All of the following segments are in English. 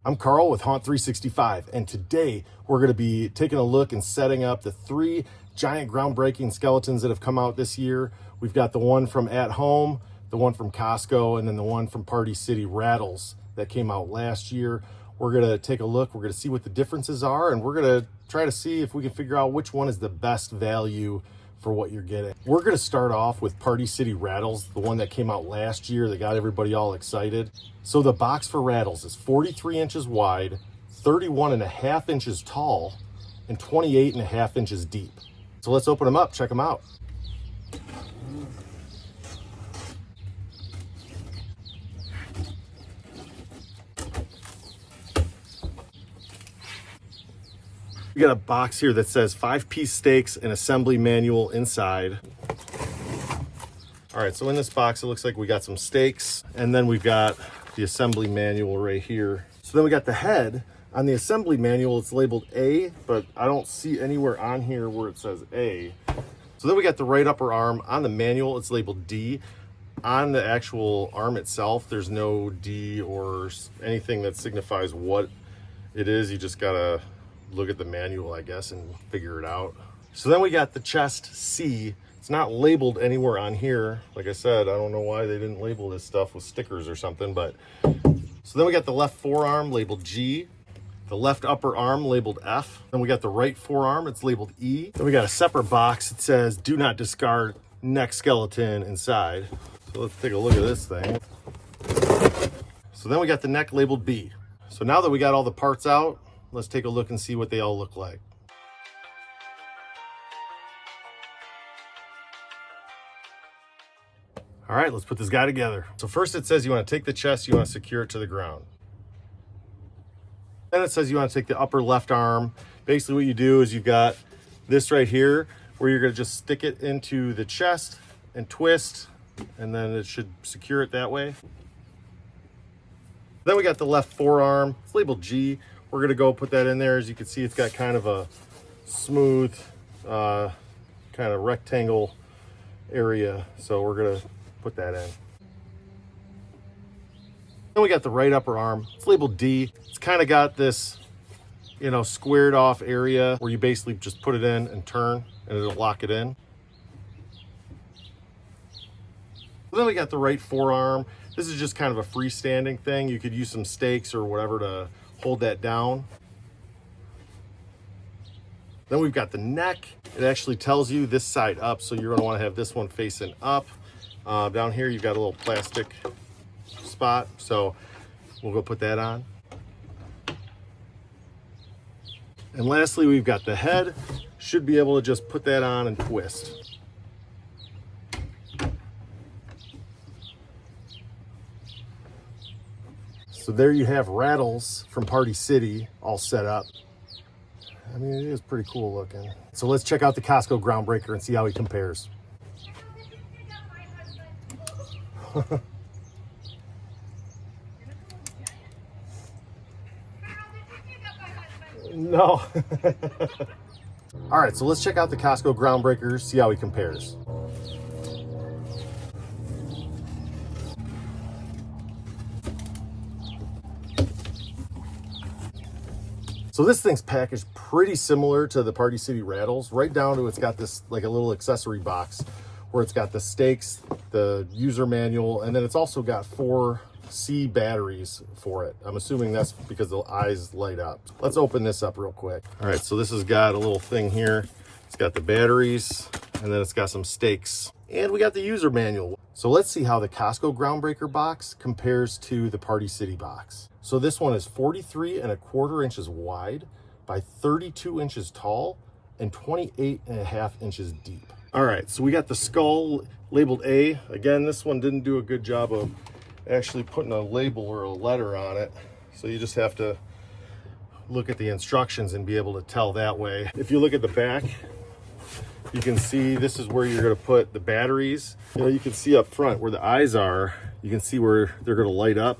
I'm Carl with Haunt 365, and today we're going to be taking a look and setting up the 3 giant groundbreaking skeletons that have come out this year. We've got the one from At Home, the one from Costco, and then the one from Party City Rattles that came out last year. We're going to take a look, we're going to see what the differences are, and we're going to try to see if we can figure out which one is the best value for what you're getting. We're going to start off with Party City Rattles, the one that came out last year that got everybody all excited. So the box for Rattles is 43 inches wide, 31.5 inches tall, and 28.5 inches deep. So let's open them up, check them out. We got a box here that says 5-piece stakes and assembly manual inside. All right, so in this box, it looks like we got some stakes, and then we've got the assembly manual right here. So then we got the head. On the assembly manual, it's labeled A, but I don't see anywhere on here where it says A. So then we got the right upper arm. On the manual, it's labeled D. On the actual arm itself, there's no D or anything that signifies what it is. You just gotta look at the manual, I guess, and figure it out. So then we got the chest C. It's not labeled anywhere on here. Like I said, I don't know why they didn't label this stuff with stickers or something, but so then we got the left forearm labeled G, the left upper arm labeled F. Then we got the right forearm, it's labeled E. Then we got a separate box. It says do not discard neck skeleton inside. So let's take a look at this thing. So then we got the neck labeled B. So now that we got all the parts out, let's take a look and see what they all look like. All right, let's put this guy together. So first it says you want to take the chest, you want to secure it to the ground. Then it says you want to take the upper left arm. Basically what you do is you've got this right here where you're going to just stick it into the chest and twist, and then it should secure it that way. Then we got the left forearm. It's labeled G. We're going to go put that in there. As you can see, it's got kind of a smooth kind of rectangle area. So we're going to put that in. Then we got the right upper arm. It's labeled D. It's kind of got this, squared off area where you basically just put it in and turn and it'll lock it in. Then we got the right forearm. This is just kind of a freestanding thing. You could use some stakes or whatever to hold that down. Then we've got the neck. It actually tells you this side up, so you're going to want to have this one facing up. Down here you've got a little plastic spot, so we'll go put that on. And lastly, we've got the head. Should be able to just put that on and twist. So there you have Rattles from Party City all set up. I mean, it is pretty cool looking. So let's check out the Costco Groundbreaker and see how he compares. No. All right, so let's check out the Costco Groundbreaker, see how he compares. So this thing's packaged pretty similar to the Party City Rattles, right down to it's got this like a little accessory box where it's got the stakes, the user manual, and then it's also got 4 C batteries for it. I'm assuming that's because the eyes light up. Let's open this up real quick. All right, so this has got a little thing here. It's got the batteries, and then it's got some stakes. And we got the user manual. So let's see how the Costco Groundbreaker box compares to the Party City box. So this one is 43.25 inches wide by 32 inches tall and 28.5 inches deep. All right, so we got the skull labeled A. Again, this one didn't do a good job of actually putting a label or a letter on it. So you just have to look at the instructions and be able to tell that way. If you look at the back, you can see this is where you're going to put the batteries. You can see up front where the eyes are, you can see where they're going to light up.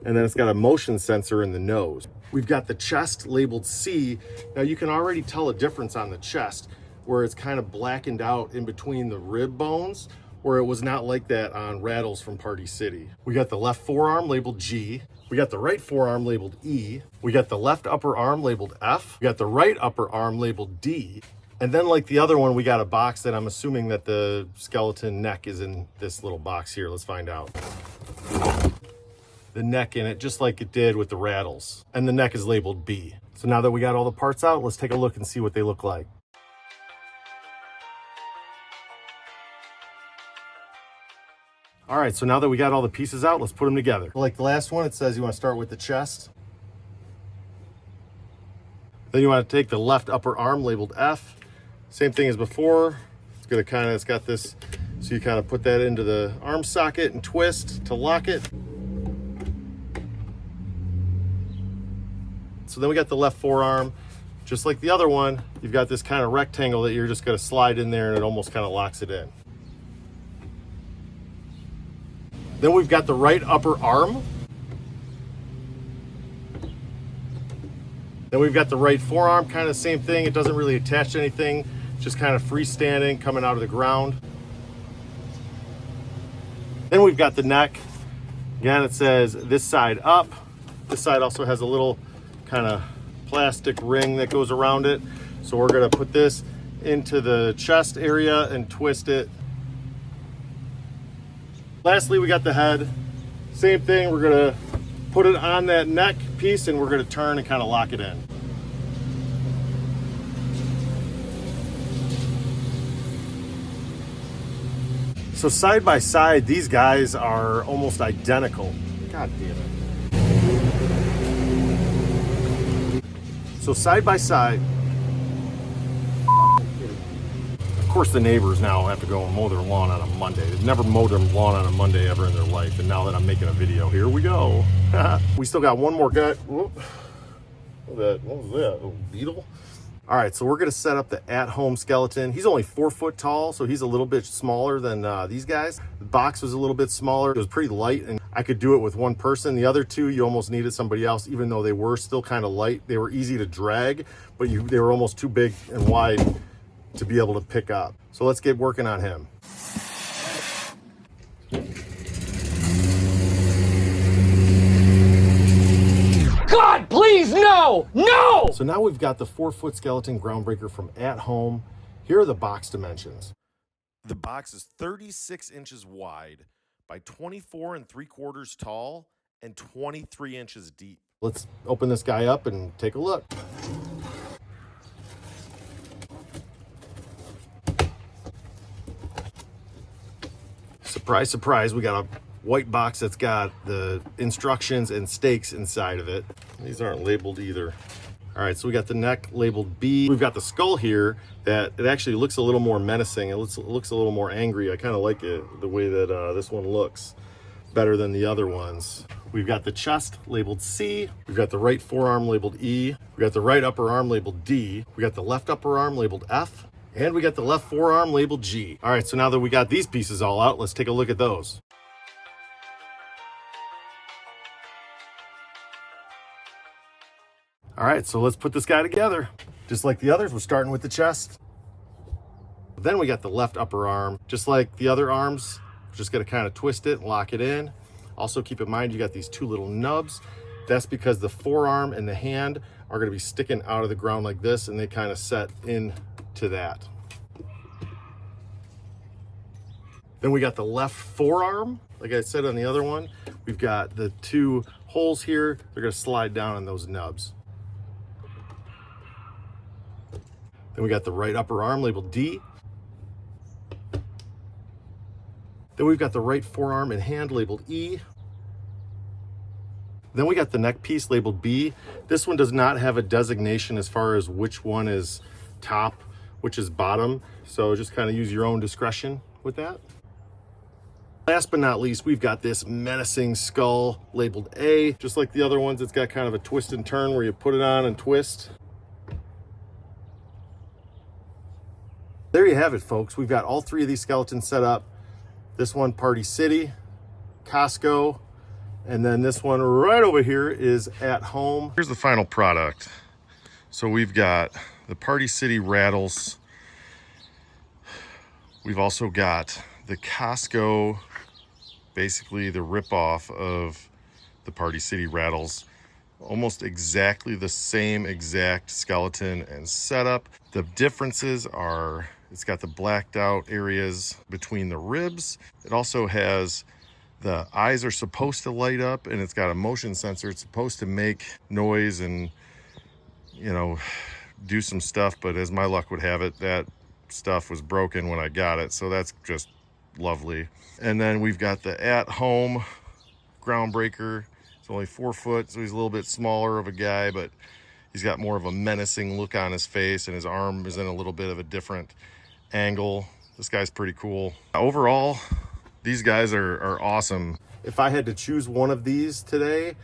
And then it's got a motion sensor in the nose. We've got the chest labeled C. Now you can already tell a difference on the chest where it's kind of blackened out in between the rib bones, where it was not like that on Rattles from Party City. We got the left forearm labeled G. We got the right forearm labeled E. We got the left upper arm labeled F. We got the right upper arm labeled D. And then like the other one, we got a box that I'm assuming that the skeleton neck is in this little box here. Let's find out. The neck in it, just like it did with the rattles. And the neck is labeled B. So now that we got all the parts out, let's take a look and see what they look like. All right, so now that we got all the pieces out, let's put them together. Like the last one, it says you want to start with the chest. Then you want to take the left upper arm labeled F. Same thing as before. It's gonna it's got this, so you kind of put that into the arm socket and twist to lock it. So then we got the left forearm. Just like the other one, you've got this kind of rectangle that you're just gonna slide in there and it almost kind of locks it in. Then we've got the right upper arm. Then we've got the right forearm, kind of same thing. It doesn't really attach to anything, just kind of freestanding, coming out of the ground. Then we've got the neck. Again, it says this side up. This side also has a little kind of plastic ring that goes around it. So we're gonna put this into the chest area and twist it. Lastly, we got the head. Same thing, we're gonna put it on that neck piece and we're gonna turn and kind of lock it in. So side by side, these guys are almost identical. God damn it. So side by side, of course the neighbors now have to go and mow their lawn on a Monday. They've never mowed their lawn on a Monday ever in their life. And now that I'm making a video, here we go. We still got one more guy. Whoop. What was that? A beetle? All right, so we're gonna set up the at-home skeleton. He's only 4 foot tall, so he's a little bit smaller than these guys. The box was a little bit smaller. It was pretty light, and I could do it with one person. The other two, you almost needed somebody else, even though they were still kind of light. They were easy to drag, but they were almost too big and wide to be able to pick up. So let's get working on him. God, please, no! No! So now we've got the 4 foot skeleton groundbreaker from At Home. Here are the box dimensions. The box is 36 inches wide by 24 3/4 tall and 23 inches deep. Let's open this guy up and take a look. Surprise, surprise, we got a white box that's got the instructions and stakes inside of it. These aren't labeled either. All right, so we got the neck labeled B. We've got the skull here that it actually looks a little more menacing. It looks a little more angry. I kind of like it, the way that this one looks, better than the other ones. We've got the chest labeled C. We've got the right forearm labeled E. We got the right upper arm labeled D. We got the left upper arm labeled F. And we got the left forearm labeled G. All right, so now that we got these pieces all out, let's take a look at those. All right, so let's put this guy together. Just like the others, we're starting with the chest. Then we got the left upper arm. Just like the other arms, we're just gonna kind of twist it and lock it in. Also keep in mind, you got these two little nubs. That's because the forearm and the hand are gonna be sticking out of the ground like this, and they kind of set in to that. Then we got the left forearm. Like I said on the other one, we've got the two holes here. They're gonna slide down on those nubs. Then we got the right upper arm labeled D. Then we've got the right forearm and hand labeled E. Then we got the neck piece labeled B. This one does not have a designation as far as which one is top, which is bottom. So just kind of use your own discretion with that. Last but not least, we've got this menacing skull labeled A. Just like the other ones, it's got kind of a twist and turn where you put it on and twist. There you have it, folks. We've got all three of these skeletons set up. This one, Party City, Costco, and then this one right over here is At Home. Here's the final product. So we've got the Party City rattles. We've also got the Costco, basically the ripoff of the Party City Rattles. Almost exactly the same exact skeleton and setup. The differences are it's got the blacked out areas between the ribs. It also has the eyes are supposed to light up, and it's got a motion sensor. It's supposed to make noise and, you know, do some stuff, but as my luck would have it, that stuff was broken when I got it, so that's just lovely. And then we've got the at-home Groundbreaker. It's only 4 foot, so he's a little bit smaller of a guy, but he's got more of a menacing look on his face, and his arm is in a little bit of a different angle. This guy's pretty cool. Overall, these guys are awesome. If I had to choose one of these today,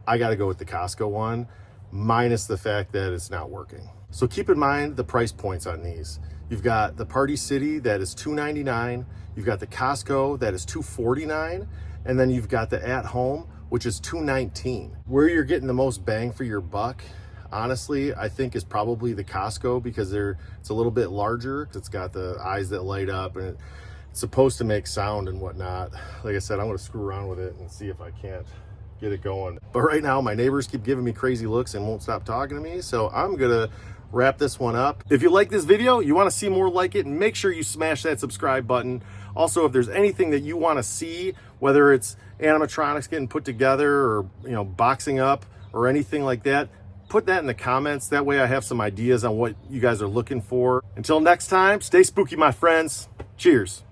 I got to go with the Costco one, minus the fact that it's not working. So keep in mind the price points on these. You've got the Party City that is $299. You've got the Costco that is $249. And then you've got the At Home, which is $219. Where you're getting the most bang for your buck, honestly, I think is probably the Costco, because it's a little bit larger. It's got the eyes that light up, and it's supposed to make sound and whatnot. Like I said, I'm gonna screw around with it and see if I can't get it going. But right now, my neighbors keep giving me crazy looks and won't stop talking to me, so I'm gonna wrap this one up. If you like this video, you want to see more like it, make sure you smash that subscribe button. Also, if there's anything that you want to see, whether it's animatronics getting put together or, you know, boxing up or anything like that, put that in the comments. That way I have some ideas on what you guys are looking for. Until next time, stay spooky, my friends. Cheers.